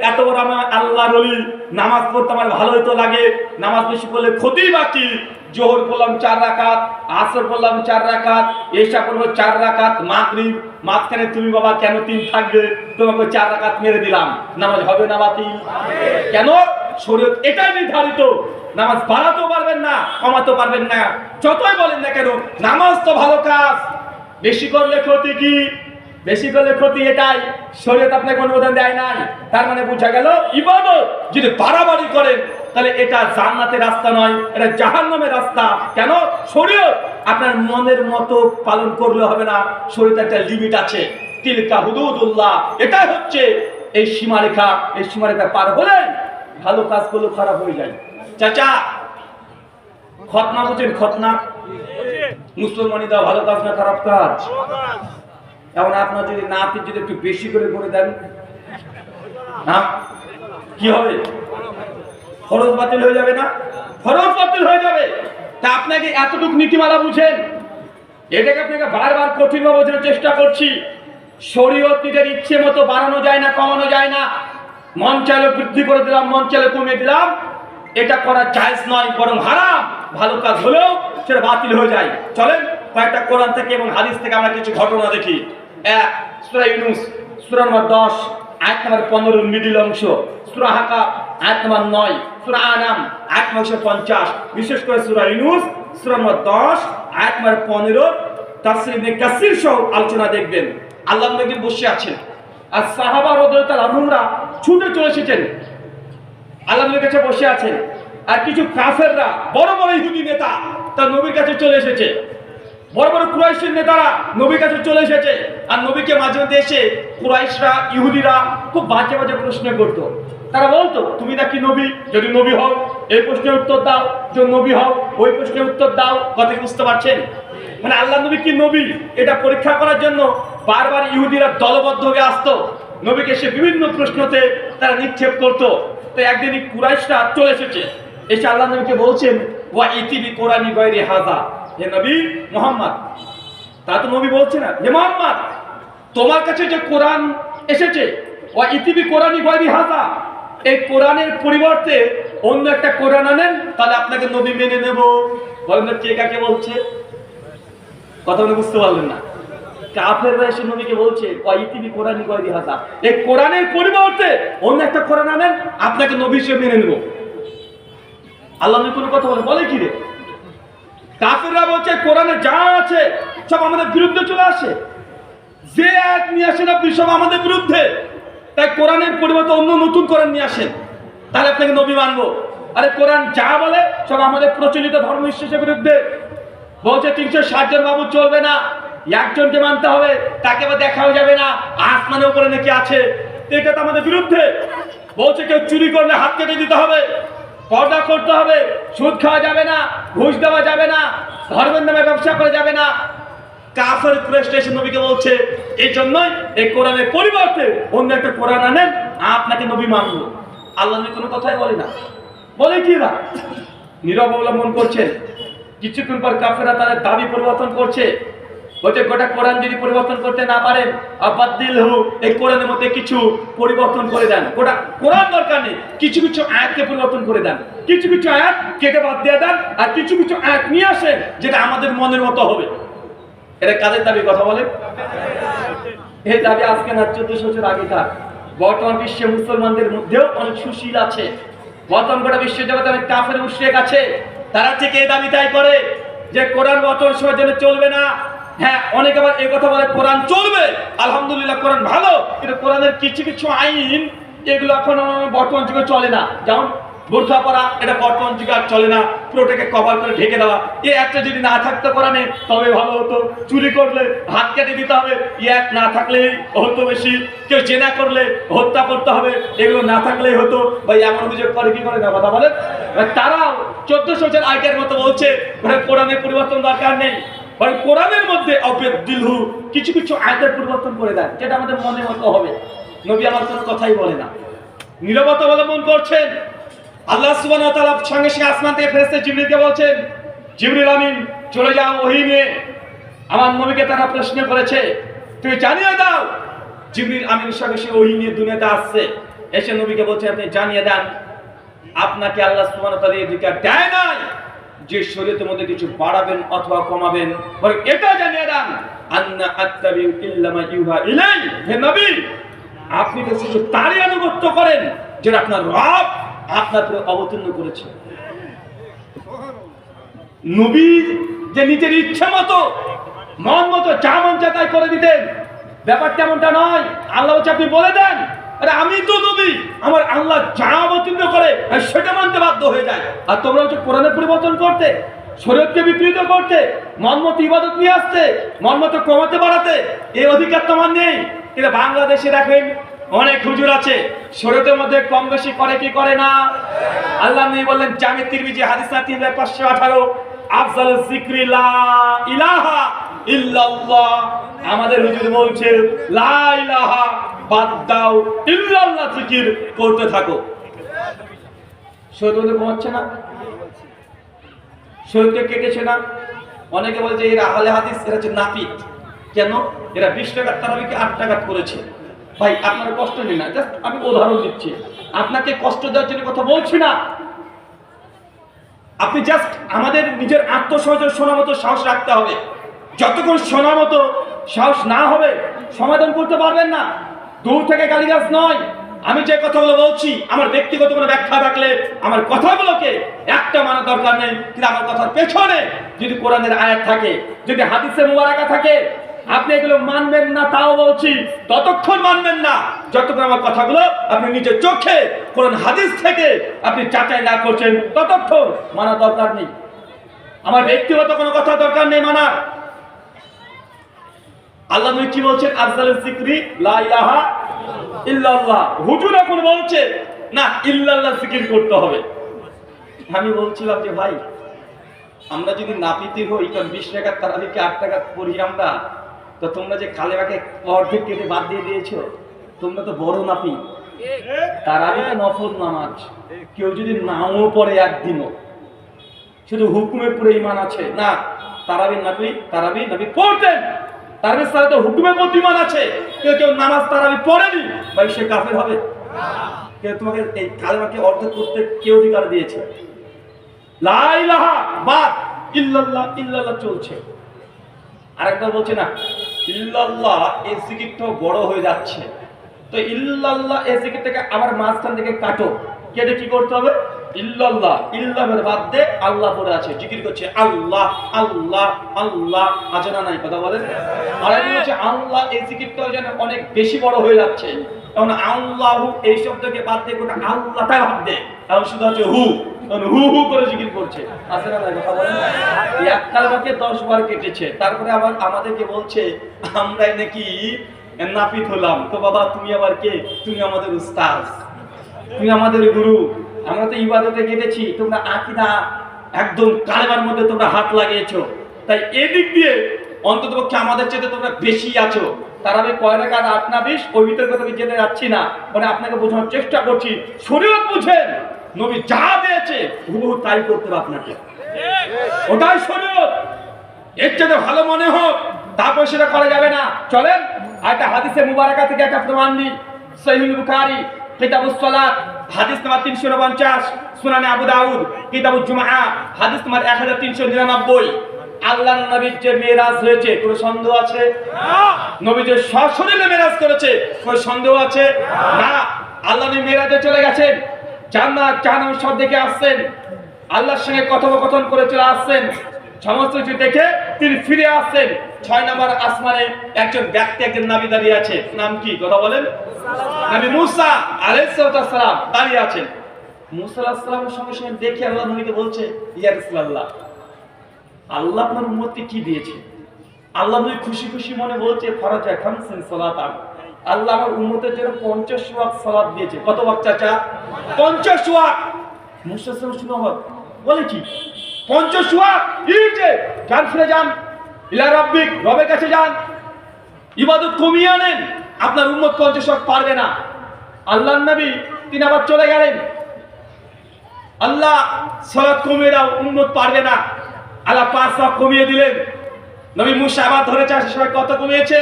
এত বড় আমার আল্লাহর ওলি, নামাজ পড়তে আমার ভালোই তো লাগে, নামাজ বেশি পড়লে ক্ষতি বাকি। জোহর পড়লাম 4 রাকাত, আসর পড়লাম 4 রাকাত, এশা পড়বো 4 রাকাত, মাগরিব মাঝখানে তুমি বাবা কেন 3 থাকবে, তোমাকে 4 রাকাত মেরে দিলাম, নামাজ হবে না বাতিল? কেন? শরীয়ত এটাই নির্ধারিত। নামাজ বাড়াতেও পারবেন না, কমাতেও পারবেন না, যতই বলেন না কেন। নামাজ তো ভালো কাজ, বেশি করলে ক্ষতি কি? বেশি করলে ক্ষতি এটাই, শরীয়ত আপনাকে অনুমোদন দেয় নাই। তার মানে বোঝা গেল ইবাদত যদি বাড়াবাড়ি করেন তাহলে এটা জান্নাতের রাস্তা নয়, এটা জাহান্নামের রাস্তা। কেন? শরীয়ত আপনার মনের মতো পালন করলে হবে না, শরীয়তে একটা লিমিট আছে। তিলকা হুদুদুল্লাহ, এটা হচ্ছে এই সীমারেখা, এই সীমারেখা পার হলে ভালো কাজগুলো খারাপ হয়ে যায়। চাচা, খতনা বুঝেন? খতনা মুসলমানি দেওয়া ভালো কাজ না খারাপ কাজ? এখন আপনার যদি নাতি যদি একটু বেশি করে দেন, হ্যাঁ কি হবে? ফরজ বাতিল হয়ে যাবে না? ফরজ বাতিল হয়ে যাবে। তা আপনাকে এতটুকু নীতিমালা বুঝেন, এটাকে আপনাকে বারবার কঠিনভাবে বোঝানোর চেষ্টা করছি। শরীয়ত নিজের ইচ্ছে মতো বাড়ানো যায় না, কমানো যায় না। মন চাইলে বৃদ্ধি করে দিলাম, মন চাইলে কমিয়ে দিলাম, এটা করা জায়েজ নয়, বরং হারাম। ভালো কাজ হলেও সেটা বাতিল হয়ে যায়। চলেন কয়েকটা কোরআন থেকে এবং হাদিস থেকে আমরা কিছু ঘটনা দেখি। সূরা ইউনূস সূরা নম্বর 10 আয়াত নম্বর 15 মিডিল অংশ, সূরা হাকাব আয়াত নম্বর 9, সূরা আনাম আয়াত নম্বর 50, বিশেষ করে সূরা ইউনূস সূরা নম্বর 10 আয়াত নম্বর 15 তাফসীর ইবনে কাসির সহ আলোচনা দেখবেন। আল্লাহর নবী বসে আছেন আর সাহাবা রাদিয়াল্লাহু আনহুরা ছুটে চলে এসেছেন, আল্লাহর নবীর কাছে বসে আছেন। আর কিছু কাফেররা বড় বড় ইহুদি নেতা তার নবীর কাছে চলে এসেছে, বড় বড় কুরাইশের নেতারা নবীর কাছে চলে এসেছে। আর নবীকে মাঝে মধ্যে এসে কুরাইশরা, ইহুদিরা খুব বাজে বাজে প্রশ্ন করতো। তারা বলতো, তুমি নাকি নবী? যদি নবী হও এই প্রশ্নের উত্তর দাও, যদি নবী হও ওই প্রশ্নের উত্তর দাও। কথা বুঝতে পারছেন? মানে আল্লাহ নবী কি নবী এটা পরীক্ষা করার জন্য বারবার ইহুদিরা দলবদ্ধ হয়ে আসতো, নবীকে এসে বিভিন্ন প্রশ্নতে তারা নিক্ষেপ করতো। তো একদিন কুরাইশরা চলে এসেছে, এসে আল্লাহ নবীকে বলছেন, ওয়া ইতিবি কোরআনি গায়রি হাযা, হে নবী মুহাম্মদ। তা তো নবী বলছে না, হে মুহাম্মদ তোমার কাছে যে কোরআন এসেছে, ওয়া ইতিবি কোরআনি গায়রি হাযা, এই কোরআনের পরিবর্তে অন্য একটা কোরআন আনেন, তাহলে আপনাকে নবী মেনে নেব। বলেন না কে কাকে বলছে? কথা বলে বুঝতে পারলেন না? কাফেররা এসে নবীকে বলছে, ওয়া ইতিবি কোরআনি গায়রি হাযা, এই কোরআনের পরিবর্তে অন্য একটা কোরআন আনেন, আপনাকে নবী হিসেবে মেনে নেব। আল্লাহ নবী কোনো কথা বলে কি রে? কাফেররা বলছে কোরআনে যা আছে সব আমাদের বিরুদ্ধে চলে আসে, যে এক নিয়ে আসেন আপনি সব আমাদের বিরুদ্ধে, তাই কোরআনের পরিবর্তে অন্য নতুন কোরআন নিয়ে আসেন, তাহলে আপনাকে নবী মানবো। আরে কোরআন যা বলে সব আমাদের প্রচলিত ধর্ম বিশ্বাসের বিরুদ্ধে। বলছে 360 জন বাবু চলবে না, একজনকে মানতে হবে, তাকে বা দেখাও যাবে না, আসমানের উপরে নাকি আছে, এটা তো আমাদের বিরুদ্ধে। বলছে কেউ চুরি করলে হাত কেটে দিতে হবে, পর্দা করতে হবে, সুদ খাওয়া যাবে না, ঘুষ দেওয়া যাবে না, ধর্মের নামে ব্যবসা করা যাবে না। কাফের কুরাইশ নবীকে বলছে, এই জন্যই এই কোরআনের পরিবর্তে অন্য একটা কোরআন আনেন, আপনাকে নবী মানবো। আল্লাহ নবী কোনো কথাই বলে না, বলে কি না, নীরব অবলম্বন করছেন। কিছুক্ষণ পর কাফেররা তাদের দাবি পরিবর্তন করছে, বলছে গোটা কোরআন যদি পরিবর্তন করতে না পারেন, আবাদদিলহু, এই কোরআনের মধ্যে কিছু পরিবর্তন করে দেন। গোটা কোরআন দরকার নেই, কিছু কিছু আয়াতকে পরিবর্তন করে দেন, কিছু কিছু আয়াত কেটে বাদ দিয়ে দেন, আর কিছু কিছু আয়াত নিয়ে আসেন যেটা আমাদের মনের মতো হবে। এটা কাদের দাবি? কথা বলেন। এই দাবি আজকে না, 1400 বছর আগেকার। বর্তমান বিশ্বে মুসলমানদের মধ্যেও অনেক সুশীল আছে, বর্তমান গোটা বিশ্ব জগতে অনেক কাফের মুশরিক আছে, তারা ঠিক এই দাবি তাই করে যে কোরআন বর্তমান সময়ের জন্য চলবে না। হ্যাঁ, অনেকে আবার এই কথা বলে কোরআন চলবে, আলহামদুলিল্লাহ কোরআন ভালো, কিন্তু কোরআনের কিছু কিছু আইন এগুলো এখন বর্তমান যুগে চলে না। যেমন বোরখা পরা, এটা বর্তমান যুগে আর চলে না, পুরোটাকে কভার করে ঢেকে দেওয়া, এই একটা যদি না থাকতো কোরআনে তবে ভালো হতো। চুরি করলে হাত কেটে দিতে হবে, এক না থাকলেই হতো বেশি। কেউ জেনা করলে হত্যা করতে হবে, এগুলো না থাকলেই হতো। ভাই এমন অভিযোগ করে কি করে না? কথা বলেন। তারাও 1400 বছর আগের মতো বলছে কোরআনের পরিবর্তন দরকার নেই, কোরআনের মধ্যে আবাদদিলহু, কিছু কিছু আয়াতের পরিবর্তন করে দেন যেটা আমাদের মনের মতো হবে। নবী আমার কোনো কথাই বলে না, নীরবতা অবলম্বন করছেন। আল্লাহ সুবহানাহু ওয়া তাআলা সঙ্গে সঙ্গে আসমান থেকে ফেরেশতা জিবরিলকে বলছেন, জিবরিল আমিন চলে যাও ওহী নিয়ে। আমার নবীকে তারা প্রশ্ন করেছে, তুমি জানিয়ে দাও। জিবরিল আমিন সঙ্গে সঙ্গে ওহী নিয়ে দুনিয়াতে আসছে। এসে নবীকে বলছে আপনি জানিয়ে দেন আপনাকে আল্লাহ সুবহানাহু ওয়া তাআলা এই অধিকার দেয় নাই যে শরীয়তের মধ্যে কিছু বাড়াবেন অথবা কমাবেন, বরং এটা জানিয়ে দেন আন্না আত্তাবিউ ইল্লা মা ইউহা ইলাই, হে নবী আপনি তো শুধু তারই আনুগত্য করেন যেটা আপনার রব আপনার উপর অবতীর্ণ করেছে। নবী যে নিজের ইচ্ছা মতো মন মতো যা মন চায় তাই করে দিতেন, ব্যাপারটা এমনটা নয়। আল্লাহ হচ্ছে আপনি বলে দেন আরে আমি তো নবী, আমার আল্লাহ যা অবতীর্ণ করে সেটা মানতে বাধ্য হয়ে যায়, আর তোমরা হচ্ছে কোরআনের পরিবর্তন করতে, শরীয়তকে বিকৃত করতে, মন মতো ইবাদত নিয়ে আসতে, মন মতো কমাতে বাড়াতে, এই অধিকার তোমার নেই। কিন্তু বাংলাদেশে দেখেন অনেক হুজুর আছে শরীয়তের মধ্যে কম বেশি করে কি করে না। আল্লাহ নবী বললেন জামি তিরমিজি হাদিস 3518 আফজাল যিকরি লা ইলাহা ইল্লাল্লাহ, আমাদের হুজুর বলছে লা ইলাহা বাদ দাও ইল্লাল্লাহ জিকির করতে থাকো। শরীয়ত কমাচ্ছে না, শরীয়তকে কেটেছে না। অনেকে বলে যে এরা আহলে হাদিস, এরা হচ্ছে নাপিত। কেন? এরা 20 টাকার তারাবিকে 8 টাকা করেছে। ভাই আপনার কষ্ট নেই না, জাস্ট আমি উদাহরণ দিচ্ছি, আপনাকে কষ্ট দেওয়ার জন্য কথা বলছি না। আপনি জাস্ট আমাদের নিজের আত্মসহযোগ শোনা মতো সাহস রাখতে হবে। যতক্ষণ শোনা মতো সাহস না হবে সমাধান করতে পারবেন না। দূর থেকে গালিগালাজ নয়, আমি যে কথাগুলো বলছি আমার ব্যক্তিগত কোনো ব্যাখ্যা থাকলে আমার কথাগুলোকে একটা মানা দরকার নেই, কিন্তু আমার কথার পেছনে যদি কোরআনের আয়াত থাকে, যদি হাদিসে মুবারাকা থাকে, আপনি এগুলো মানবেন না। তাও বলছি ততক্ষণ মানবেন না যতক্ষণ আমার কথাগুলো আপনি নিজের চোখে কোরআন হাদিস থেকে আপনি যাচাই না করছেন, ততক্ষণ মানা দরকার নেই। আমার ব্যক্তিগত কোনো কথা দরকার নেই মানার। আল্লাহ নবী কি বলছেন? আফজালুল যিকরি লা ইলাহা ইল্লাল্লাহ। হুজুর এখন বলছে না ইল্লাল্লাহ জিকির করতে হবে। আমি বলছিলাম যে ভাই আমরা যদি নাপিতি হই কারণ 20 টাকার তারাবিকে 8 টাকা পড়ি আমরা, তো তোমরা যে কালেমাকে অর্ধেক কেটে বাদ দিয়ে দিয়েছো, তোমরা তো বড় নাপি। তারাবিটা নফল নামাজ, কেউ যদি নাও পড়ে একদিনও, শুধু হুকুমের পুরো ঈমান আছে না। তারাবি নবী পড়তেন, তারাবির সালাতে হুকুমের প্রতি ঈমান আছে। কেউ নামাজ তারাবি পড়েনি ভাই সে কাফের হবে। কেউ তোমাকে এই কালেমাকে অর্ধেক করতে কে অধিকার দিয়েছে? লা ইলাহা বাদ ইল্লাল্লাহ, ইল্লাল্লাহ চলছে। আরেকবার বলছে না ইল্লাল্লাহ, এই জিকিরটা বড় হয়ে যাচ্ছে, তো ইল্লাল্লাহ এই জিকিরটাকে আবার মাঝখান থেকে কাটো, কেটে কি করতে হবে? ইল্লাল্লাহ, ইল্লাহের বাদ দে আল্লাহ পড়ে আছে, জিকির করছে আল্লাহ আল্লাহ আল্লাহ, আছে না নাই কথা বলেন? আর একজন হচ্ছে আল্লাহ, এই জিকিরটাও যেন অনেক বেশি বড় হয়ে যাচ্ছে, কারণ আল্লাহু এই শব্দকে বাদ দিয়ে গোটা আল্লাহটাই বাদ দে, কারণ শুধু হচ্ছে হু হু হু করে জিকির করছে, আছে না নাই কথা বলেন? এক কালেমাকে 10 বার কেটেছে, তারপরে আবার আমাদেরকে বলছে আমরাই নাকি নাপিত হলাম। তো বাবা তুমি আবার কে? তুমি আমাদের উস্তাদ, তুমি আমাদের গুরু। আমরা তো ইবাদতে কেটেছি, তোমরা আকীদা একদম কালেমার মধ্যে তোমরা হাত লাগিয়েছো। তাই এদিক দিয়ে অন্ততপক্ষে আমাদের চেয়ে তোমরা বেশি আছো। তার আমি কয় রাকাত 8 না 20 ওই ভিতরে কথা যেতে যাচ্ছি না, মানে আপনাকে বোঝানোর চেষ্টা করছি শরীয়ত বুঝেন, নবী যা দিয়েছে হুবহু তাই করতে হবে আপনাকে, ওটাই শরীয়ত। এর চেয়ে ভালো মনে হোক তারপর সেটা করা যাবে না। চলেন একটা হাদিসে মুবারাকা থেকে একটা প্রমাণ দিই। সহিহুল বুখারী কিতাবুস সালাত হাদিস নাম্বার 349, সুনানে আবু দাউদ কিতাবুল জুমআ হাদিস নাম্বার 1399। আল্লাহর নবীর যে মেরাজ হয়েছে কোনো সন্দেহ আছে? না। নবী যে সশরীরে মেরাজ করেছে কোনো সন্দেহ আছে? না। আল্লাহ নবী মেরাজে চলে গেছেন, জান্নাত জাহান্নাম সব দেখে আসছেন, আল্লাহর সঙ্গে কথোপকথন করে চলে আসছেন, সমস্ত কিছু দেখে তিনি ফিরে আসছেন। 6 নম্বর আসমানে একজন ব্যক্তি, একজন নবী দাঁড়িয়ে আছে। নাম কি কথা বলেন? নবী মুসা আলাইহিস সালাম দাঁড়িয়ে আছেন। মুসা আলাইহিস সালামের সঙ্গে সঙ্গে দেখে আল্লাহ নবীকে বলছে ইয়া রাসূলুল্লাহ, আল্লাহ আপনার উম্মতকে কি দিয়েছে? আল্লাহ নবী খুশি খুশি মনে বলছে ফরজা খামসিন সালাতান, আল্লাহ আমার উম্মতের জন্য 50 ওয়াক্ত সালাত দিয়েছে। কত ওয়াক্ত চাচা? 50 ওয়াক্ত। মুসা সাল্লাল্লাহু আলাইহি ওয়াসাল্লাম বলে কি 50 ওয়াক্ত? ইজে যান, ফিরে যান, ইলা রাব্বিক, রবের কাছে যান, ইবাদত কমিয়ে আনেন, আপনার উম্মত 50 ওয়াক্ত পারবে না। আল্লাহর নবী তিনি আবার চলে গেলেন, আল্লাহ সালাত কমিয়ে দাও, উম্মত পারবে না। আল্লাহ 5 ওয়াক্ত কমিয়ে দিলেন। নবী মুসা আবার ধরেছে, সময় কত কমিয়েছে?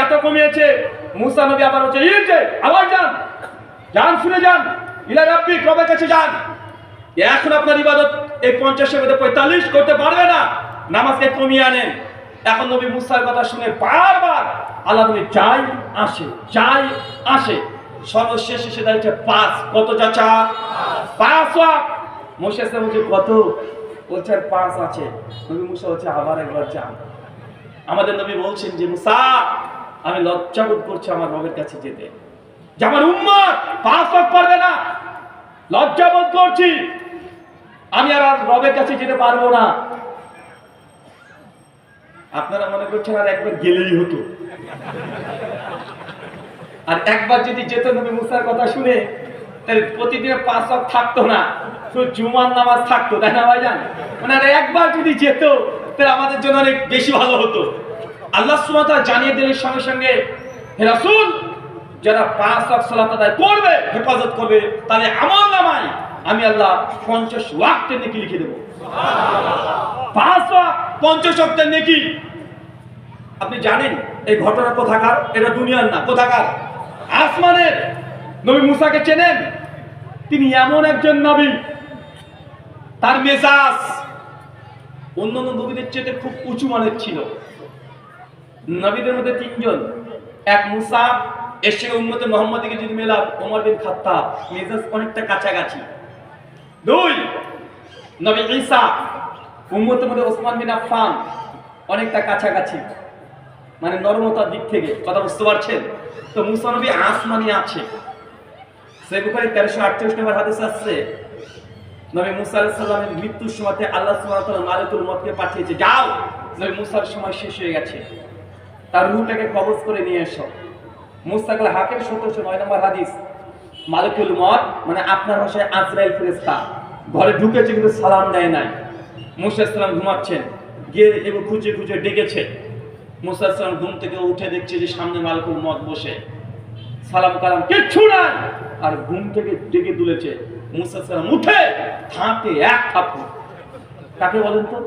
এত কমিয়েছে। মুসা নবী আবার হচ্ছে ইজে আবার যান, যান, শুনে যান, ইলা রাব্বিক, রবের কাছে যান। এখন আপনার ইবাদত এই 50-এর মধ্যে 45 করতে পারবে না, নামাজকে কমিয়ে আনেন। এখন নবী মুসার কথা শুনে বারবার আল্লাহ নবী যাই আসে, যাই আসে, সর্বশেষ এসে দাঁড়িয়েছে 5। কত চাচা? 5 ওয়াক্ত। মুসা ইসলাম বলছে কত? বলছে 5 আছে। নবী মুসা বলছে আবার একবার যান। আমাদের নবী বলছেন যে মুসা, আমি লজ্জাবোধ করছি আমার রবের কাছে যেতে, যে আমার উম্মত 5 ওয়াক্ত পারবে না, লজ্জাবোধ করছি, আমি আর রবের কাছে যেতে পারবো না। আপনারা মনে করছেন আর একবার গেলেই হতো, আর একবার যদি যেত নবী মুসার কথা শুনে, তাহলে প্রতিদিন 5 ওয়াক্ত থাকতো না, শুধু জুমার নামাজ থাকতো, তাই না ভাইজান? মানে আর একবার যদি যেত তাহলে আমাদের জন্য অনেক বেশি ভালো হতো। আল্লাহ সুবহানাহু ওয়া তাআলা জানিয়ে দিলেন সঙ্গে সঙ্গে, হে রাসূল, যারা 5 ওয়াক্ত সালাত আদায় করবে, হেফাজত করবে, তাহলে আমলনামায় আমি আল্লাহ 50 ওয়াক্তের নেকি লিখে দেব। সুবহানাল্লাহ। 5 ওয়াক্ত 50 ওয়াক্তের নেকি। আপনি জানেন এই ঘটনা কোথাকার? এটা দুনিয়ার না, কোথাকার? আসমানের। নবী মুসাকে চেনেন? তিনি এমন একজন নবী, তার মেজাজ অন্যান্য নবীদের চেয়ে খুব উঁচু মানের ছিল। নবীদের মধ্যে 3 জন, এক মুসা, এসে উম্মতে মুহাম্মাদীকে যদি মেলাম ওমর বিন খাত্তাব, মেজাজ অনেকটা কাছাকাছি। 2 নবী ঈসা, উম্মতের মধ্যে ওসমান বিন আফফান, অনেকটা কাছাকাছি, মানে নরমতার দিক থেকে। কথা বুঝতে পারছেন? তো মুসা নবী আসমানি আছে। সহিহ বুখারী 1348 নম্বর হাদিস আছে, নবী মুসা আলাইহিস সালামের মৃত্যুর সময়তে আল্লাহ সুবহানাহু ওয়া তাআলা মালাকুল মউতকে পাঠিয়েছে, যাও, নবী মুসার সময় শেষ হয়ে গেছে, তার রূহটাকে কবজ করে নিয়ে এসো। মুসা কাল হাকিম 1709 নম্বর হাদিস, মালাকুল মউত মানে আপনার ভাষায় আজরাইল ফেরেশতা ঘরে ঢুকেছে কিন্তু সালাম দেয় নাই। মুসা আলাইহিস সালাম ঘুমাচ্ছেন, গিয়ে এবার খুঁজে খুঁজে ডেকেছে। মুসা আলাইহিস সালাম ঘুম থেকে উঠে দেখছে যে সামনে মালাকুল মউত বসে, সালাম কালাম কিচ্ছু নাই, আর ঘুম থেকে ডেকে তুলেছে। মুসা আলাইহিস সালাম উঠে হাতে এক থাপ্পড়। কাকে বলেন তো?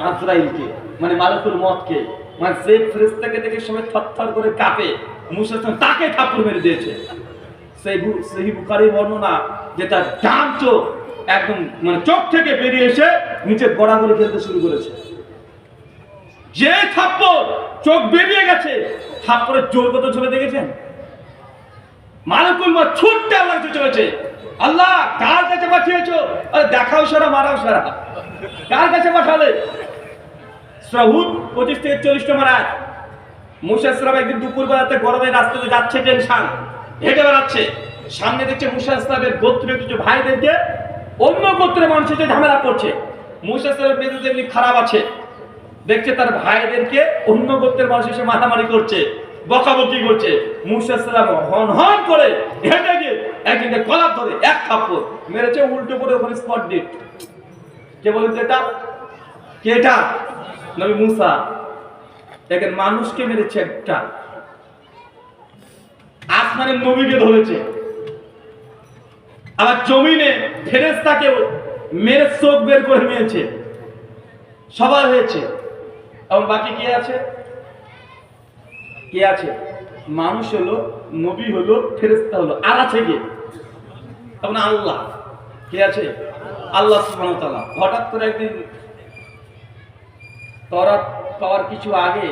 আজরাইলকে, মানে মালাকুল মউতকে, মানে যে ফেরেশতাকে দেখে সবাই থরথর করে কাঁপে, মুসা আলাইহিস সালাম তাকে থাপ্পড় মেরে দিয়েছে। সহিহ বুখারীর বর্ণনা, যেটা ডান চোখ একদম মানে চোখ থেকে বেরিয়ে এসে নিচে গড়াগড়ি খেলতে শুরু করেছে। যে থাপ্পড়, চোখ বেরিয়ে গেছে, থাপ্পড়ের জোর কত ছিল দেখেছেন? মালাকুল মউত ছুটতে আল্লাহর কাছে চলেছে, আল্লাহ কার কাছে পাঠিয়েছো? আরে দেখাও সারা, মারাও সারা, কার কাছে পাঠালে? সূরা হুদ 25 থেকে 40 নম্বর আয়াত। মুসা আলাইহিস সালাম একদিন দুপুরবেলাতে গরমে রাস্তাতে যাচ্ছে, টেনশন, হেঁটে বেড়াচ্ছে, সামনে দেখছে মুসা আলাইহিস সালামের গোত্রের কিছু ভাইদেরকে অন্য গোত্রের মানুষের সাথে ঝামেলা করছে। মুসা আলাইহিস সালামের মেজাজ এমনি খারাপ আছে, দেখছে তার ভাইদেরকে অন্য গোত্রের মানুষ এসে মারামারি করছে, বকাবকি করছে। মুসা আলাইহিস সালাম হন হন করে হেঁটে গিয়ে একজনকে কলার ধরে এক থাপ্পড় মেরেছে, উল্টো করে ওখানে স্পট ডেট। কে বলেন তো এটা? কে এটা? নবী মুসা। দেখেন মানুষকে মেরেছে একটা, আসমানের নবীকে ধরেছে, আবার জমিনে ফেরেশতাকে মেরে চোখ বের করে নিয়েছে। সবার হয়েছে, এবং বাকি কে আছে? কে আছে? মানুষ হলো, নবী হলো, ফেরেশতা হলো, আর আছে কে? তখন আল্লাহ। কে আছে? আল্লাহ সুবহানাহু ওয়া তাআলা। হঠাৎ করে একদিন তওরাত পাওয়ার কিছু আগে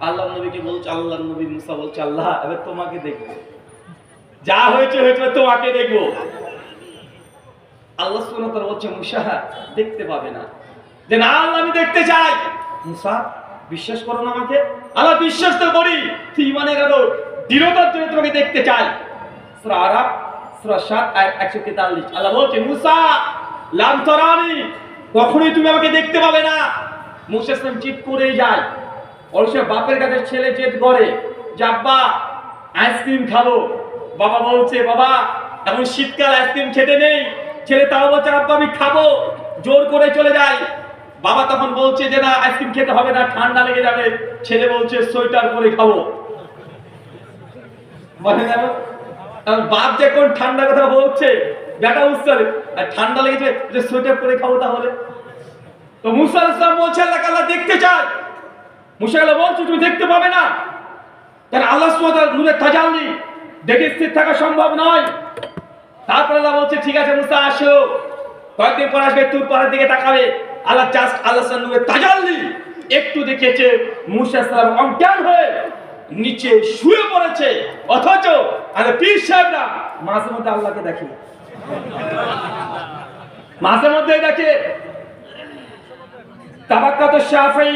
আল্লাহ নবীকে বলছে, আল্লাহ নবী মুসা বলছে, আল্লাহ এবার তোমাকে দেখবো, যা হয়েছে হয়েছে, তোমাকে দেখবো। আল্লাহ সুবহানাহু ওয়া তাআলা বলছে, মুসা দেখতে পাবে না। যে না, আল্লাহ আমি দেখতে চাই। মুসা বিশ্বাস করো না আমাকে? আল্লাহ বিশ্বাস তো করি, তুই ইমানের আরো দৃঢ়তার জন্য তোমাকে দেখতে চাই। সূরা আরাফ সূরা 7 আয়াত 143। আল্লাহ বলছে, মুসা লাম তারানি, কখনোই তুমি আমাকে দেখতে পাবে না। মুসা ইসলাম চিৎ করেই যায়। অবশ্য বাপের কাছে ছেলে জেদ করে যে আব্বা আইসক্রিম খাবো। বাবা বলছে, বাবা এখন শীতকাল, আইসক্রিম খেতে নেই। ছেলে তাও বলছে, আব্বা আমি খাবো, জোর করে চলে যায়। বাবা তখন বলছে যে না, আইসক্রিম খেতে হবে না, ঠান্ডা লেগে যাবে। ছেলে বলছে সোয়েটার পরে খাবো। বলে গেল, বাপ যখন ঠান্ডা কথা বলছে, বেটা বুঝতে পারে আর ঠান্ডা লেগেছে, যে সোয়েটার পরে খাবো তাহলে। তো মুসা আলাইহিস সালাম বলছে, আল্লাহ দেখতে চায়। মুসা আল্লাহ বলছে, তুমি দেখতে পাবে না, কারণ আল্লাহ সুবহানাহু ওয়া তাআলা নূরে তাজাল্লি, দেখে স্থির থাকা সম্ভব নয়। তারপরে আল্লাহ বলছে ঠিক আছে মুসা আসো, কয়েকদিন পর আসবে, তুর পাহাড়ের দিকে তাকাবে। আল্লাহ জাস্ট আল্লাহ নূরের তাজাল্লি একটু দেখিয়েছে, মুসা সালাম অজ্ঞান হয়ে নিচে শুয়ে পড়েছে। অথচ আল্লাহ পীর সাহেবরা মাঝে মধ্যে আল্লাহকে দেখে, মাঝে মধ্যে দেখে। তাবাক্কাত শাফি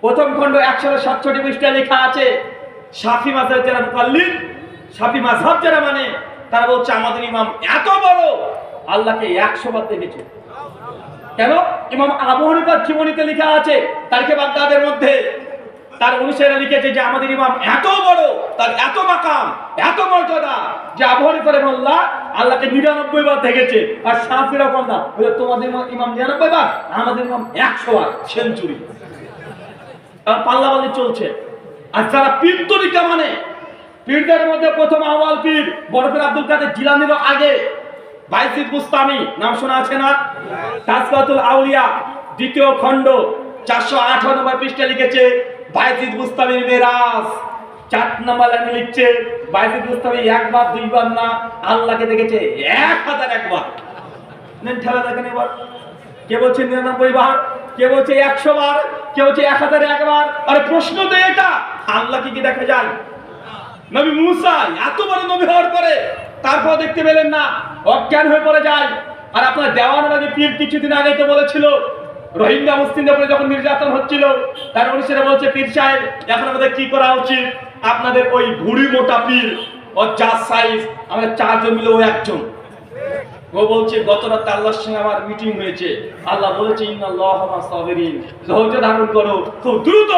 প্রথম খণ্ড 167 পৃষ্ঠায় লেখা আছে, শাফি মাযহাব যারা মুকাল্লিদ, শাফি মাযহাব যারা মানে, তারা বলছে আমাদের ইমাম এত বড় আল্লাহকে 100 বার দেখেছে। কেন? ইমাম আবু হানিফার জীবনীতে লেখা আছে, তারিখে বাগদাদের মধ্যে তার অনুসারীরা লিখেছে যে আমাদের ইমাম এত বড়, তার এত মাকাম, এত মর্যাদা যে আবু হানিফা রাহিমাহুল্লাহ আল্লাহকে 99 বার দেখেছে। আর শাফিরা বলনা তোমাদের ইমাম 99 বার, আমাদের ইমাম 100 বার, সেঞ্চুরি। কারণ পাল্লাবাজি চলছে। আর যারা পীর তরিকা মানে, পীরদের মধ্যে প্রথম আউয়াল পীর বড় পীর আব্দুল কাদের জিলানীর আগে বাইজিদ বুস্তামি নাম শোনা আছে না? তাজকিয়াতুল আউলিয়া দ্বিতীয় খণ্ড 458 নম্বর পৃষ্ঠায় লিখেছে বাইজিদ বুস্তামির মেরাজ। 4 নম্বর লাইনে লিখছে বাইজিদ বুস্তামি একবার দুইবার না, আল্লাহকে দেখেছে 1001 বার। নেন ঠেলা দেখেন এবার, কে বলছে 99 বার, কে বলছে 100 বার, কে বলছে 1001 বার। আরে প্রশ্ন তো এটা, আল্লাহকে কি দেখা যায়? নবী মুসা এত বড় নবী হওয়ার পরে তারপর দেখতে পেলেন না, অজ্ঞান হয়ে পড়ে যায়। আর আপনার দেওয়ানবাগী পীর কিছুদিন আগে তো বলেছিল, রোহিঙ্গা মুসলিমদের উপরে যখন নির্যাতন হচ্ছিল, তার অনুসারে বলছে পীর সাহেব এখন আমাদের কি করা উচিত? আপনাদের ওই ভুড়ি মোটা পীর, ওর যা সাইজ, আমাদের 4 জন মিলে ও একজন। ও বলছে গত রাতে আল্লাহর সঙ্গে আমার মিটিং হয়েছে, আল্লাহ বলেছে ইন্নাল্লাহা মা'আস সাবিরিন, ধৈর্য ধারণ করো, খুব দ্রুত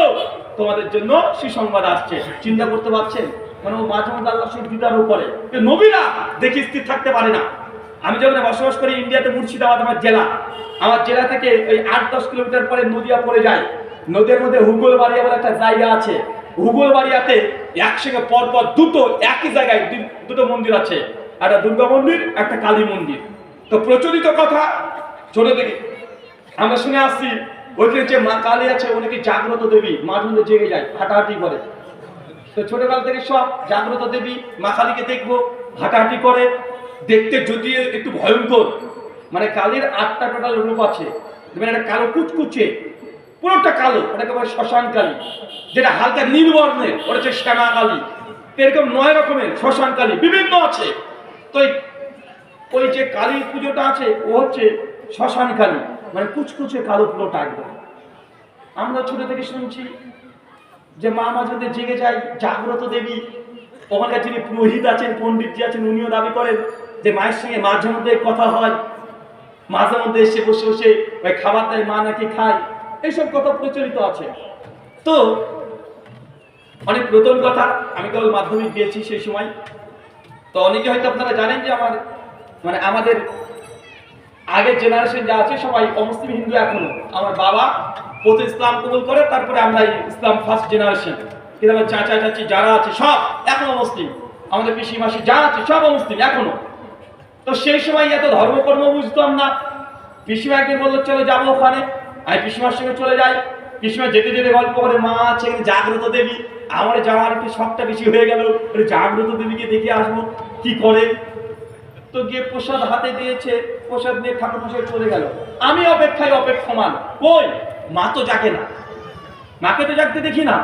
তোমাদের জন্য সুসংবাদ আসছে। চিন্তা করতে পারছেন? মানে ও মাঝে মধ্যে আল্লাহর সঙ্গে দ্বিধারও করে। নবীরা দেখে স্থির থাকতে পারে না। আমি যখন বসবাস করি ইন্ডিয়াতে, মুর্শিদাবাদ আমার জেলা, আমার জেলা থেকে ওই 8-10 কিলোমিটার পরে নদিয়া পড়ে যায়। নদীর মধ্যে হুগলবাড়িয়া বলে একটা জায়গা আছে। হুগলবাড়িয়াতে একসঙ্গে পরপর দুটো একই জায়গায় দুটো মন্দির আছে, একটা দুর্গা মন্দির, একটা কালী মন্দির। তো প্রচলিত কথা ছোট থেকে আমরা শুনে আসছি, ওইখানে যে মা কালী আছে উনি কি জাগ্রত দেবী, মাঝে মধ্যে জেগে যায়, হাঁটাহাঁটি করে। তো ছোটকাল থেকে সব জাগ্রত দেবী মা কালীকে দেখবো, হাঁটাহাঁটি করে। দেখতে যদিও একটু ভয়ঙ্কর, মানে কালীর 8টা টোটাল রূপ আছে। একটা কালো কুচকুচে, পুরোটা কালো, ওটাকে বলে শ্মশান কালী। যেটা হালকা নীল বর্ণের ওটা হচ্ছে শ্যামা কালী। এরকম 9 রকমের শ্মশান কালী বিভিন্ন আছে। তো ওই যে কালী পুজোটা আছে ও হচ্ছে শ্মশান কালী, মানে কুচকুচে কালো পুরোটা একদম। আমরা ছোট থেকে শুনছি যে মা মাঝে মধ্যে জেগে যায়, জাগ্রত দেবী। ওখানকার যিনি পুরোহিত আছেন, পণ্ডিতজি আছেন, উনিও দাবি করেন যে মায়ের সঙ্গে মাঝে মধ্যে কথা হয়, মাঝে মধ্যে এসে বসে বসে ওই খাবার দেয়, মা নাকি খায়, এইসব কথা প্রচলিত আছে। তো অনেক নতুন কথা, আমি কেবল মাধ্যমিক দিয়েছি সেই সময়। তো অনেকে হয়তো আপনারা জানেন যে আমার মানে আমাদের আগের জেনারেশন যা আছে সবাই অমুসলিম হিন্দু এখনো। আমার বাবা প্রথম ইসলাম কবুল করে, তারপরে আমরা ইসলাম ফার্স্ট জেনারেশন। কিন্তু আমার চাচা চাচি যারা আছে সব এখনো মুসলিম, আমাদের পিসি মাসি যা আছে সব মুসলিম এখনো। তো সেই সময় এত ধর্মকর্ম বুঝতাম না। পিসিমা একদিন বললো চলো যাবো ওখানে, আমি পিসিমার সঙ্গে চলে যাই। পিসিমা যেতে যেতে গল্প করে মা আছে জাগ্রত দেবী। আমার যাওয়ার একটু শখটা বেশি হয়ে গেল, জাগ্রত দেবীকে দেখে আসবো কি করে। তো গিয়ে প্রসাদ হাতে দিয়েছে, প্রসাদ নিয়ে ঠাকুর মশাই চলে গেল। আমি অপেক্ষায় অপেক্ষমান, কই মা তো জাগে না, মাকে তো জাগতে দেখি না।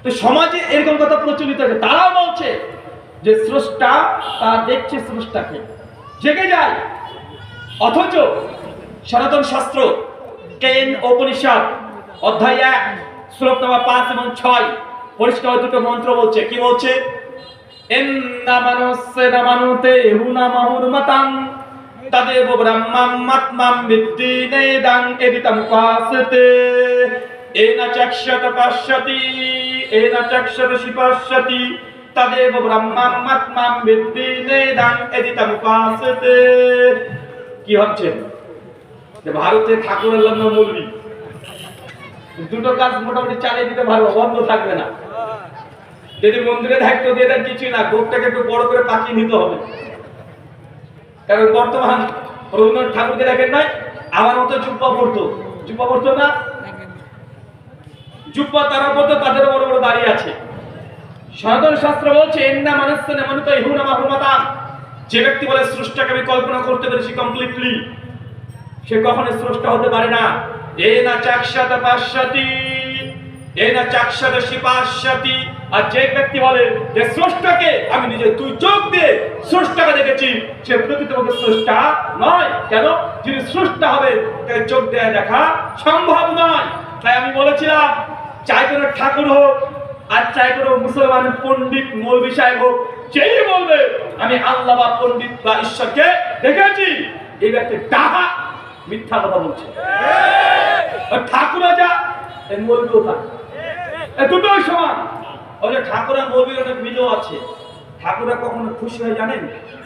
তো সমাজে এরকম কথা প্রচলিত আছে। তারাও বলছে যে স্রষ্টা তা দেখছে স্রষ্টাকে, জেগে যায়। অথচ সনাতন শাস্ত্র কেন উপনিষদ অধ্যায় 1 শ্লোক নম্বর 5 এবং 6 পরিষ্কার দুটো মন্ত্র বলছে। কি বলছে? এন্না মানুষে না মানুতে হুনা মাহুরমাতাং তাদেব ব্রহ্মাম মাত্মাম বিদ্যি নেদাং এদিতাম উপাসতে এনা চক্ষত পশ্যতি এনা চক্ষত শিপশ্যতি তাদেব ব্রহ্মাম মাত্মাম বিদ্যি নেদাং এদিতাম উপাসতে। কি হচ্ছে? যে ভারতে ঠাকুরের লগ্ন মৌলবি দুটো কাজ মোটামুটি চালিয়ে দিতে পারবো, বন্ধ থাকবে না। যদি মন্দিরে দায়িত্ব দিয়ে দেন কিছুই না, গোপটাকে একটু বড় করে পাকিয়ে নিতে হবে। কারণ বর্তমান রবীন্দ্রনাথ ঠাকুরকে দেখেন নাই, আমার মতো জুব্বা পড়তো না, জুব্বা তারা পড়তো, তাদের বড় বড় দাঁড়িয়ে আছে। সনাতন শাস্ত্র বলছে এন্না মানুষের মনে তো ইহুনা মাহরুমাতান, যে ব্যক্তি বলে স্রষ্টাকে আমি কল্পনা করতে পেরেছি কমপ্লিটলি, সে কখনো স্রষ্টা হতে পারে না। এনা চাক্ষাত পাশ্চাতি, এনা চাক্ষাত শিপাশ্চাতি। আর যে ব্যক্তি বলে যে স্রষ্টাকে আমি নিজে দুই চোখ দিয়ে স্রষ্টাকে দেখেছি, সে প্রকৃতপক্ষে স্রষ্টা নয়। কেন? যিনি স্রষ্টা হবে তাকে চোখ দিয়ে দেখা সম্ভব নয়। তাই আমি বলেছিলাম, চাই কোনো ঠাকুর হোক আর চাই কোনো মুসলমান পণ্ডিত মৌলবি সাহেব হোক, যেই বলবে আমি আল্লাহ বা পণ্ডিত বা ঈশ্বরকে দেখেছি, এই ব্যক্তি ডাহা মিথ্যা কথা বলছে। ঠাকুর যা মৌলবিও তা, দুটোই সমান। ওই যে ঠাকুর আর মৌলবির অনেক মিলও আছে। ঠাকুররা কখনো খুশি হয়ে জানেন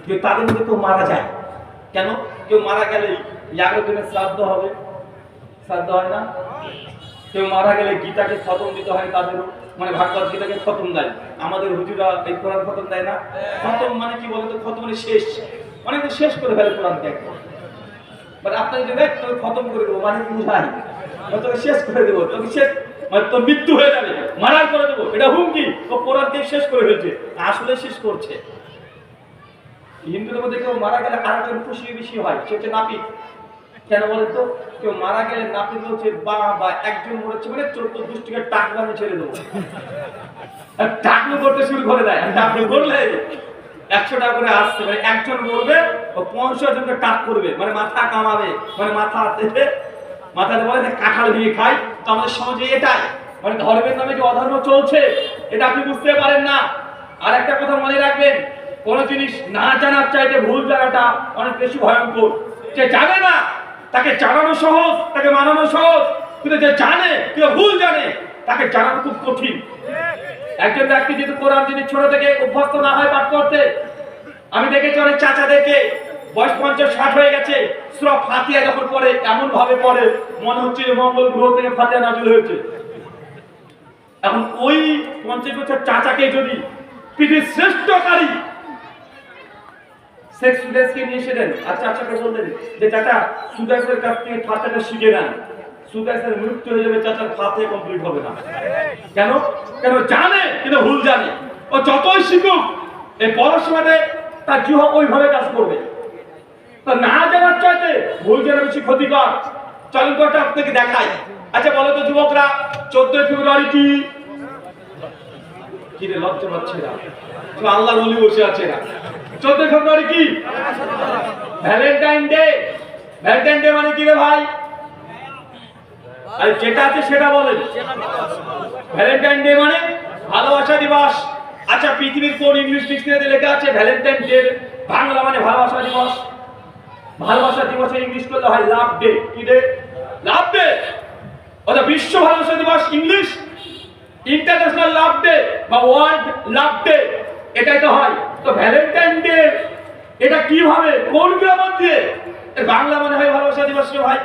যে তাদের মধ্যে কেউ মারা যায়। কেন? কেউ মারা গেলেই 11 দিনের শ্রাদ্ধ হবে, শ্রাদ্ধ হয় না? কেউ মারা গেলে গীতাকে খতম দিতে হয় তাদেরও, মানে ভাগবত গীতাকে খতম দেয়। আমাদের হুজুরা এই কোরআন খতম দেয় না। খতম মানে কি বলতো? খতম মানে শেষ, মানে শেষ করে ফেলে কোরআনকে একদম। মানে আপনাকে যদি তোকে খতম করে দেবো মানে কি বুঝাই? তোকে শেষ করে দেবো, তোকে শেষ মানে তোর মৃত্যু হয়ে যাবে, মারার করে দেবো, এটা হুমকি। ও কোরআনকে শেষ করে ফেলছে, আসলে শেষ করছে। হিন্দুদের মধ্যে কেউ মারা গেলে আরেকজন খুশি বেশি হয়, সে হচ্ছে নাপিত। কেন বলেন তো? কেউ মারা গেলে নাপিত বলছে বা একজন মরেছে মানে 14 দুষ্টিকে টাক বানিয়ে ছেড়ে দেবো। টাকলু করতে শুরু করে দেয়। টাকলু করলে 100 টাকা করে আসছে, মানে একজন মরবে ও 50 জনকে টাক করবে, মানে মাথা কামাবে, মানে মাথাতে বলে কাঁঠাল ভেঙে খাই। তো আমাদের সমাজে এটাই, মানে ধর্মের নামে যে অধর্ম চলছে এটা আপনি বুঝতে পারেন না। আর একটা কথা মনে রাখবেন, কোন জিনিস না জানার চাইতে ভুল জানাটা অনেক বেশি ভয়ঙ্কর। যে জানে না তাকে জানানো সহজ, তাকে মানানো সহজ, কিন্তু যে জানে কিন্তু ভুল জানে তাকে জানানো খুব কঠিন। একজন ব্যক্তি যদি কোরআন যদি ছোট থেকে অভ্যস্ত না হয় পাঠ করতে, আমি দেখেছি অনেক চাচাদেরকে বয়স 50-60 হয়ে গেছে, সূরা ফাতিহা যখন পড়ে এমন ভাবে পড়ে মনে হচ্ছে মঙ্গল গ্রহ থেকে ফাতিহা নাযিল হয়েছে। এখন ওই 50 বছর চাচাকে যদি পৃথিবীর শ্রেষ্ঠকারী শেখ সুদেশকে নিয়ে এসেছেন, আর চাচাকে বললেন যে চাচা সুদেশের কাছ থেকে ফাতিহাটা শিখে নেন, সুদেশের মৃত্যু হয়ে যাবে, চাচার ফাতিহা কমপ্লিট হবে না। কেন? কেন জানে কিন্তু ভুল জানে। ও যতই শিখুক এই পড়াশোনাতে তার জিহ ওইভাবে কাজ করবে। তো না জানার চাইতে ভুল জানা বেশি ক্ষতিকর। চলুন কথা আপনাকে দেখাই। আচ্ছা বলো তো যুবকরা, 14 ফেব্রুয়ারি কি রে? লজ্জা পাচ্ছে না? আল্লাহর ওলি বসে আছে না। 14 ফেব্রুয়ারি কি? Valentine day. ভ্যালেন্টাইন ডে মানে কি রে ভাই? আর যেটা আছে সেটা বলেন। ভ্যালেন্টাইন ডে মানে ভালোবাসা দিবস। আচ্ছা পৃথিবীর কোন ইংলিশ ডিকশনারিতে লেখা আছে ভ্যালেন্টাইন ডে বাংলা মানে ভালোবাসা দিবস? ভালোবাসা দিবসের ইংলিশ করলে হয় লাভ ডে। কি ডে? লাভ ডে। ওটা বিশ্ব ভালোবাসা দিবস ইংলিশ ইন্টারন্যাশনাল লাভ ডে বা ওয়ার্ল্ড লাভ ডে, এটাই তো হয়। তো ভ্যালেন্টাইন ডে এটা কিভাবে কোন গ্রামার দিয়ে বাংলা মানে হয় ভালোবাসা দিবস রে ভাই?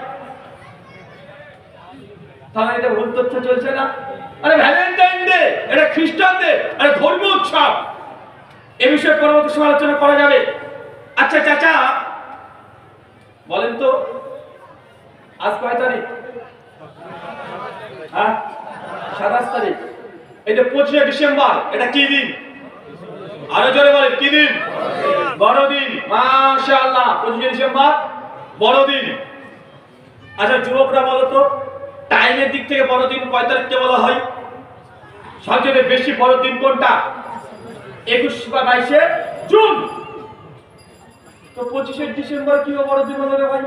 তাহলে এটা ভুল তথ্য চলছে না? আরে ভ্যালেন্টাইন ডে এটা খ্রিস্টানদের একটা ধর্মীয় উৎসব। এ বিষয়ে পরবর্তী সময় আলোচনা করা যাবে। আচ্ছা চাচা বলেন তো আজ কয় তারিখ? হ্যাঁ 27 তারিখ। এটা 25 ডিসেম্বর, এটা কি দিন? আরো জোরে বলেন কি দিন? বড়দিন। মাশাআল্লাহ 25 ডিসেম্বর বড়দিন। আচ্ছা যুবকরা বলো তো টাইমের দিক থেকে বড়দিন কয় তারিখকে বলা হয়? সবচেয়ে বেশি বড়দিন কোনটা? 21 বা 22 জুন। তো 25 ডিসেম্বর কি বড়দিন হলো রে ভাই?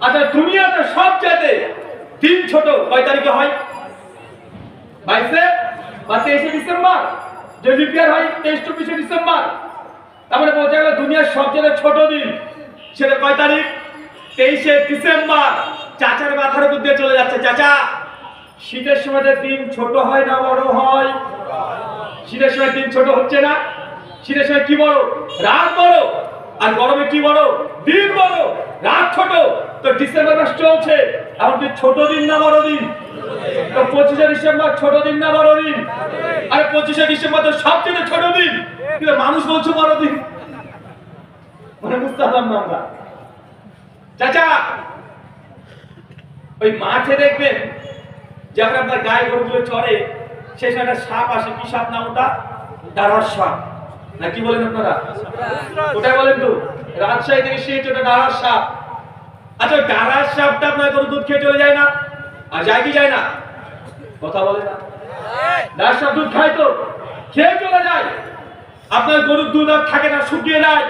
আচ্ছা দুনিয়াতে সবচেয়ে দিন ছোট কয় তারিখে হয়? 22 বা 23 ডিসেম্বর। যে লিপিয়ার হয় 23-24 ডিসেম্বর। তারপরে বোঝা গেল দুনিয়ার সবচেয়ে ছোট দিন সেটা কয় তারিখ? 23 ডিসেম্বর। চাচার মাথার উপর দিয়ে চলে যাচ্ছে। চাচা শীতের সময় দিন ছোট হয় না বড় হয়? শীতের সময় দিন ছোট হচ্ছে না? শীতের সময় কি বড়? রাত বড়। আর গরমে কি বড়? দিন বড়, রাত ছোট। তো ডিসেম্বর মাস চলছে, এখন কি ছোট দিন না বড় দিন? তো 25 ডিসেম্বর ছোট দিন না বড় দিন? আরে 25 ডিসেম্বর তো সবচেয়ে ছোট দিন, কিন্তু মানুষ বলছে বড় দিন। মানে বুঝতে পারলাম না আমরা। চাচা ওই মাঠে দেখবেন যখন আপনার গায়ে গরুগুলো চড়ে সেই সময় একটা সাপ আসে, কি সাপ নাম ওটা? ডারাস সাপ না কি বলেন আপনারা? ওটাই বলেন তো, রাজশাহী থেকে সেই ওটা ডারাস সাপ। আচ্ছা ডারাস সাপটা আপনার গরুর দুধ খেয়ে চলে যায় না? আর যায় কি যায় না? কথা বলে না। ডারাস সাপ দুধ খায় তো, খেয়ে চলে যায়। আপনার গরুর দুধ আর থাকে না, শুকিয়ে যায়।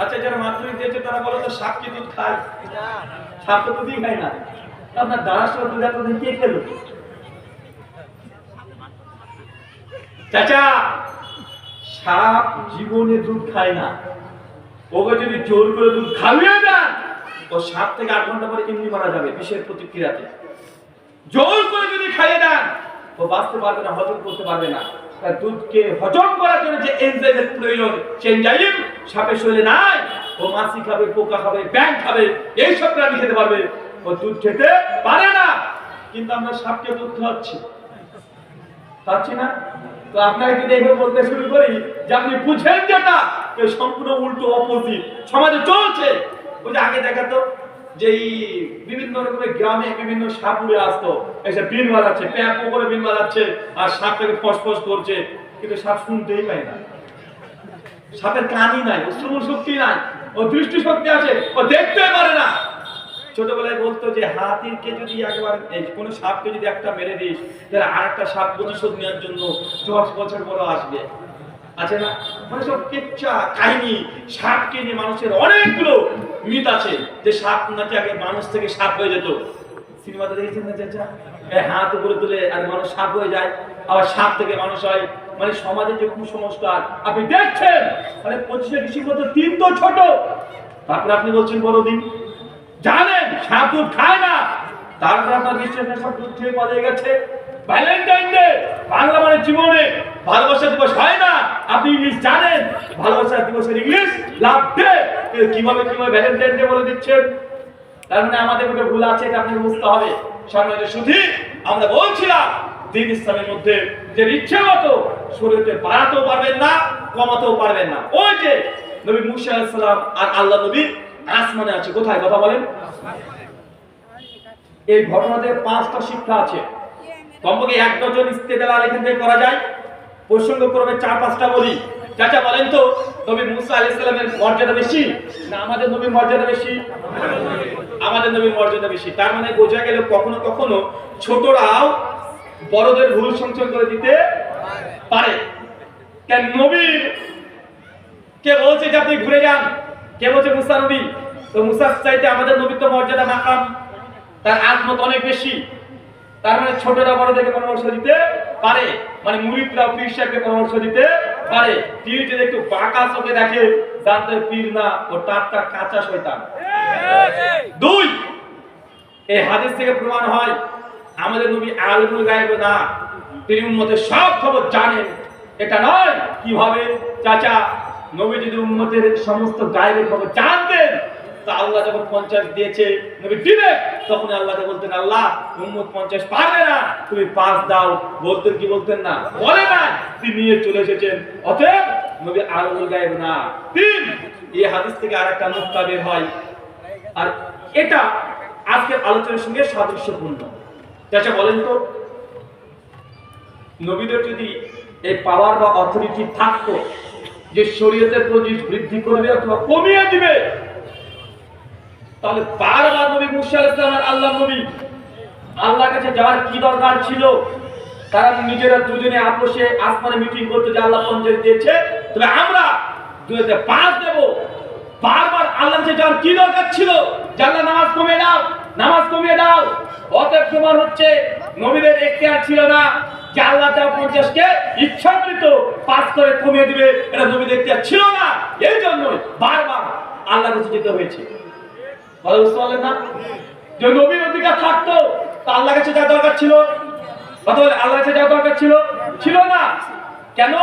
আচ্ছা যারা মাধ্যমিক দিয়েছে তারা বলো তো সাপ কি দুধ খায়? সাপ তো দুধই খায় না। আপনার ডারাস সাপ দুধ এতদিন কে খেলো? চাচা সাপ জীবনে দুধ খায় না। ওকে যদি জোর করে দুধ খাইয়ে দেন, ও 7 থেকে 8 ঘন্টা পরে এমনি মারা যাবে বিষের প্রতিক্রিয়াতে। জোর করে যদি খাইয়ে দেন, ও বাঁচতে পারবে না, হজম করতে পারবে না। তার দুধকে হজম করার জন্য যে এনজাইমের প্রয়োজন, সেই এনজাইম সাপের শরীরে নাই। ও মাছি খাবে, পোকা খাবে, ব্যাঙ খাবে, এইসব প্রাণী খেতে পারবে, ও দুধ খেতে পারে না। কিন্তু আমরা সাপকে দুধ খাওয়াচ্ছি, পাচ্ছি না। তো আপনাকে যদি এইভাবে বলতে শুরু করি যে আপনি বুঝেন যেটা সম্পূর্ণ উল্টো অপোজিট সমাজে চলছে। ওই যে আগে দেখাতো যে বিভিন্ন রকমের গ্রামে বিভিন্ন সাপ উড়ে আসতো, এসে বিন বাজাচ্ছে, প্যাপ করে বিন বাজাচ্ছে, আর সাপটাকে ফসফস করছে, কিন্তু সাপ শুনতেই পায় না। সাপের কানই নাই, ও শ্রবণ শক্তি নাই, ও দৃষ্টি শক্তি আছে, ও দেখতে পারে না। ছোটবেলায় বলতো যে হাতিকে যদি একবার কোন সাপকে যদি একটা মেরে দিস, তাহলে আর একটা সাপ প্রতিশোধ নেওয়ার জন্য 10 বছর পর আসবে। আছে না? মানে সব কেচ্চা কাহিনী সাপকে নিয়ে মানুষের অনেকগুলো মিথ আছে যে সাপ নাকি আগে মানুষ থেকে সাপ হয়ে যেত। সিনেমাতে দেখেছেন না চাচা? হাত উপরে তুলে আর মানুষ সাপ হয়ে যায়, আবার সাপ থেকে মানুষ হয়। মানে সমাজের যে কুসংস্কার আপনি দেখছেন, মানে 25 ডিসেম্বর তো দিন তো ছোট, তারপরে আপনি বলছেন বড়দিন। জানেন সাপ দুধ খায় না, তারপর আপনার বিশ্বাসের সব দুধ খেয়ে পালিয়ে গেছে। ভ্যালেন্টাইন ডে বাংলা মানে জীবনে ভালোবাসা দিবস হয় না। আপনি ইংলিশ জানেন, ভালোবাসা দিবসের ইংলিশ লাভ ডে। কিভাবে ভ্যালেন্টাইন ডে বলে দিচ্ছেন? তার মানে আমাদের মধ্যে ভুল আছে, এটা আপনাকে বুঝতে হবে। সম্মানিত সুধী, আমরা বলছিলাম দ্বীন ইসলামের মধ্যে যে ইচ্ছে মতো শরীরকে বাড়াতেও পারবেন না, কমাতেও পারবেন না। ওই যে নবী মুসা আলাইহিস সালাম আর আল্লাহ নবী আসমানে আছে, কোথায়? কথা বলেন। এই ঘটনাতে 5টা শিক্ষা আছে, কমপক্ষে 1 ডজন ইস্তেদলাল এখান থেকে করা যায়। প্রসঙ্গক্রমে 4-5টা বলি। চাচা বলেন তো, নবী মুসা আলাইহিস সালামের মর্যাদা বেশি না আমাদের নবীর মর্যাদা বেশি? আমাদের নবীর মর্যাদা বেশি। তার মানে বোঝা গেল কখনো কখনো ছোটরাও বড়দের ভুল সংশোধন করে দিতে পারে। কেন নবীর কে বলছে যে আপনি ঘুরে যান? কে বলছে? মুসা নবী। তো মুসার চাইতে আমাদের নবীর তো মর্যাদা মাকাম, তার আজমত অনেক বেশি। তার মানে ছোটরা বড়দেরকে পরামর্শ দিতে পারে, মানে মুরিদরা পীর সাহেবকে পরামর্শ দিতে পারে। পীর যদি একটু বাঁকা চোখে দেখে, জানতে পীর না, ও টাটকা কাঁচা শয়তান। 2, এই হাদিস থেকে প্রমাণ হয় আমাদের নবী আলিমুল গায়ব না, তিনি উম্মতের সব খবর জানেন। এটা নয় কিভাবে চাচা, নবী যদি উম্মতের সমস্ত গায়েবের খবর জানতেন, তা আল্লাহ যখন 50 দিয়েছে নবী দিবে, তখন আল্লাহকে বলতেন আল্লাহ উম্মত 50 পারবে না, তুমি 5 দাও। বলতেন কি? বলতেন না, বলে না, তিনি নিয়ে চলে এসেছেন। অতএব নবী আলিমুল গায়ব না। 3, এই হাদিস থেকে আরেকটা নুকতা বের হয়, আর এটা আজকের আলোচনার সঙ্গে সাদৃশ্যপূর্ণ। চাচা বলেন তো, নবীদের যদি এই পাওয়ার বা অথরিটি থাকতো যে শরীয়তের প্রয়োজন বৃদ্ধি করবে অথবা কমিয়ে দিবে, তাহলে বারবার নবী মুসা আলাইহিস সালাম আর আল্লাহ নবী আল্লাহর কাছে যাওয়ার কি দরকার ছিল? তারা নিজেরা দুজনে আপোষে আসমানে মিটিং করতে, যে আল্লাহ 50 দিয়েছে, তবে আমরা 2-তে 5 দেব। বারবার আল্লাহর কাছে যাওয়ার কি দরকার ছিল? যে আল্লাহ নামাজ কমিয়ে দাও, নামাজ কমিয়ে দাও। অতএব প্রমাণ হচ্ছে নবীদের এখতিয়ার ছিল না যে আল্লাহ তাআলা 50 কে ইচ্ছাকৃত 5 করে কমিয়ে দিবে, এটা নবীদের এখতিয়ার ছিল না। এই জন্যই বারবার আল্লাহর কাছে যেতে হয়েছে। কথা বুঝতে পারলেন না? যে নবীর অধিকার থাকতো, তা আল্লাহর কাছে যাওয়ার দরকার ছিল? কথা বলে আল্লাহর কাছে যাওয়ার দরকার ছিল? ছিল না। কেন?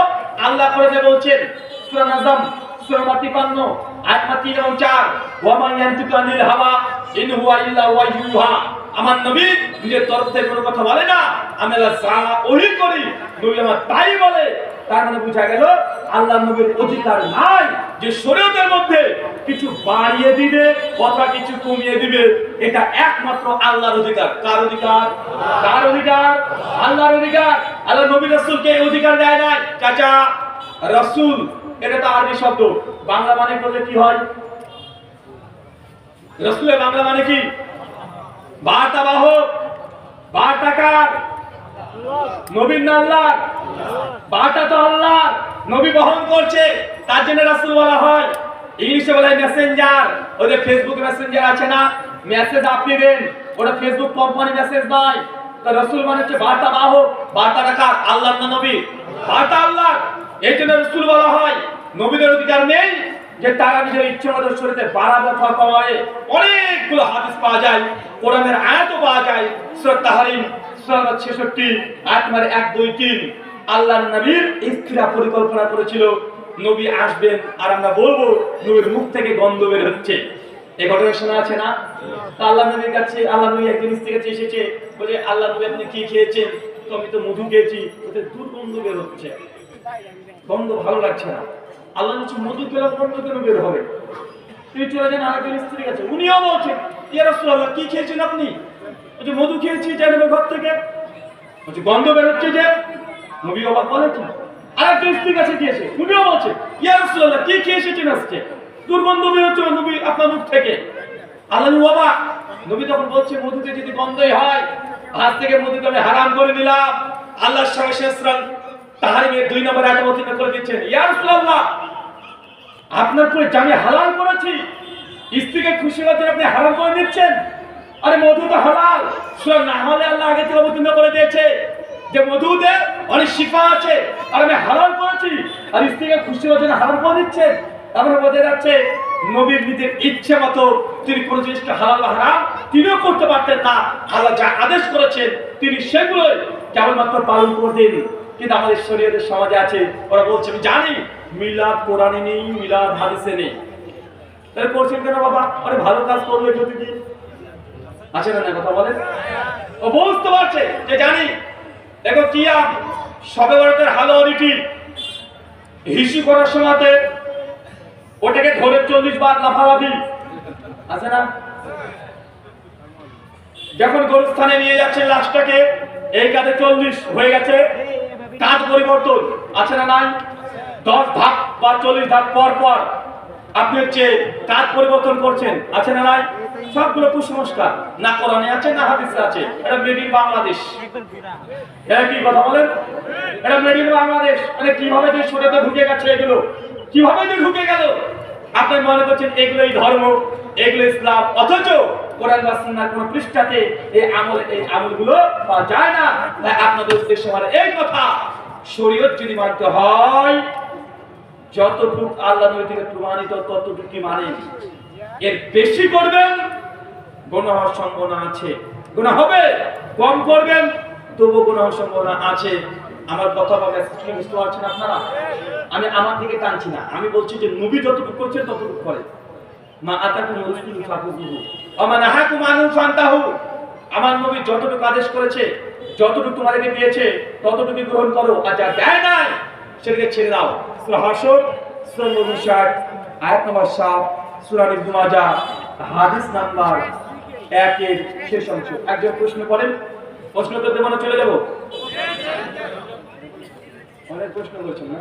আল্লাহ করে বলছেন সূরা নাজম সূরা 53 আয়াত 4, ওয়া মান ইয়ানতিকু আনিল হাওয়া ইন হুয়া ইল্লা ওয়াহয়ুহা। আমার নবী নিজের তরফ থেকে কোনো কথা বলে না, আমি আল্লাহ সারা ওহী করি, নবী আমার তাই বলে। তার মানে বোঝা গেল আল্লাহ নবীর অধিকার নাই যে শরীয়তের মধ্যে কিছু বাড়িয়ে দিবে অথবা কিছু কমিয়ে দিবে, এটা একমাত্র আল্লাহর অধিকার। কার অধিকার? কার অধিকার? আল্লাহর অধিকার। আল্লাহ নবী রাসূলকে এই অধিকার দেয় নাই। চাচা, রাসূল এটা তো আরবি শব্দ, বাংলা মানে করলে কি হয়? রাসূলের বাংলা মানে কি? বার্তাবাহক। বার্তাকার। নবীর না আল্লাহর? বার্তা তো আল্লাহর, নবী বহন করছে, তার জন্য রাসূল বলা হয়। ইংলিশে বলা হয় মেসেঞ্জার। ওই যে ফেসবুক মেসেঞ্জার আছে না, মেসেজ আপনি দেন, ওটা ফেসবুক কোম্পানি মেসেজ নয়। তো রাসূল মানে হচ্ছে বার্তাবাহক। বার্তাটা কার? আল্লাহর না নবী? বার্তা আল্লাহর। এই জন্য রাসূল বলা হয়। নবীদের অধিকার নেই যে তারা নিজের ইচ্ছে মতো শরীয়তে বাড়াবে অথবা কমাবে। অনেকগুলো হাদিস পাওয়া যায়, কোরআনের আয়াতও পাওয়া যায়। সূরা তাহরিম সূরা 66 আয়াত নম্বর 1, 2, 3। আল্লাহর নবীর স্ত্রীরা পরিকল্পনা করেছিল নবী আসবেন আর আমরা বলবো নবীর মুখ থেকে গন্ধ বের হচ্ছে। এই ঘটনা শোনা আছে না? তা আল্লাহ নবীর কাছে আল্লাহ নবী একদিন স্ত্রীর কাছে এসেছে, বলে আল্লাহ নবী আপনি কি খেয়েছেন? তো আমি তো মধু খেয়েছি, ওতে দুর্গন্ধ বের হচ্ছে, গন্ধ ভালো লাগছে না। আল্লাহ বলছে মধু খেলে গন্ধ কেন বের হবে? তিনি চলে যান আরেকজন স্ত্রীর কাছে, উনিও বলছেন ইয়া রাসূলুল্লাহ কি খেয়েছেন আপনি? বলছে মধু খেয়েছি জানেন ঘর থেকে, বলছে গন্ধ বের হচ্ছে যে। নবী অবাক বলেছেন। আরেকজন স্ত্রীর কাছে গিয়েছে, উনিও বলছে ইয়া রাসূলুল্লাহ কি খেয়ে এসেছেন আজকে? দুর্গন্ধ বের হচ্ছে নবী আপনার মুখ থেকে। আল্লাহ অবাক। নবী তখন বলছে মধুতে যদি গন্ধই হয়, আজ থেকে মধুকে আমি হারাম করে দিলাম। আল্লাহ সূরা তাহরিমের 2 নম্বর আয়াত অবতীর্ণ করে দিচ্ছেন, ইয়া রাসূলুল্লাহ আপনার পরে জানি হালাল করেছি, স্ত্রীকে খুশি করতে আপনি হারাম করে দিচ্ছেন। আরে মধু তো হালাল। সূরা নাহলে আল্লাহ আগে থেকে অবতীর্ণ করে দিয়েছে যে মধুতে অনেক শিফা আছে, আর আমি হালাল করেছি, আর স্ত্রীকে খুশি হওয়ার জন্য হারাম করে দিচ্ছেন। আমরা বোঝা যাচ্ছে নবীর নিজের ইচ্ছে মতো তিনি কোন জিনিসটা হালাল বা হারাম তিনিও করতে পারতেন না। আল্লাহ যা আদেশ করেছেন তিনি সেগুলোই কেবলমাত্র পালন করতেন। কিন্তু আমাদের শরীয়তের সমাজে আছে, ওরা বলছে আমি জানি মিলাদ কোরআনে নেই, মিলাদ হাদিসে নেই, তাহলে করছেন কেন বাবা? আরে ভালো কাজ করবে যদি কি আছে না? কথা বলেন। ও বুঝতে পারছে যে জানি। দেখো কিয়াম শবে বরাতের হালুয়ারিটি হিসু করার সময়তে ওটাকে ধরে 40 বার লাফালাফি আছে না? যখন গরুস্থানে নিয়ে যাচ্ছেন লাশটাকে, এই কাঁধে 40 হয়ে গেছে, কাঁধ পরিবর্তন আছে না নাই? 10 ধাপ বা 40 ধাপ পর পর আপনি হচ্ছে কাঁধ পরিবর্তন করছেন, আছে না নাই? সবগুলো কুসংস্কার, না কোরআনে আছে না হাদিসে আছে। এটা মেড ইন বাংলাদেশ। এটা কি কথা বলেন? এটা মেড ইন বাংলাদেশ। মানে কিভাবে যে শরীরে ঢুকে গেছে এগুলো, কিভাবে যে ঢুকে গেল? আপনি মনে করছেন এগুলোই ধর্ম, এগুলো ইসলাম, অথচ কোরআন বা সুন্নাহর কোন পৃষ্ঠাতে এই আমলগুলো পাওয়া যায় না। তাই আপনাদের উদ্দেশ্য মানে এই কথা, শরীয়ত যদি মানতে হয় যতটুকু আল্লাহ নবী থেকে প্রমাণিত ততটুকুই মানেন। এর বেশি করবেন গুনাহ হওয়ার সম্ভাবনা আছে, গুনাহ হবে। কম করবেন তবু গুনাহ হওয়ার সম্ভাবনা আছে। আমার কথা বলে বুঝতে পারছেন আপনারা? আমি আমার দিকে টানছি না, আমি বলছি যে নবী যতটুকু করছেন ততটুকু করে। মা আতাকুম রাসূলুল্লাহ ফাকুহু ওয়া মা নাহাকুম আনহু ফান্তাহু। আমার নবী যতটুকু আদেশ করেছে, যতটুকু তোমাদেরকে দিয়েছে ততটুকু গ্রহণ করো, আর যা দেয় নাই সেটাকে ছেড়ে দাও। সূরা হাসর সূরা 59 আয়াত নম্বর 7, সূরা ইবনে মাজাহ হাদিস নাম্বার 1 এর শেষ অংশ। একজন প্রশ্ন করেন, প্রশ্ন করতে মনে চলে যাব। অনেক প্রশ্ন করছেন না?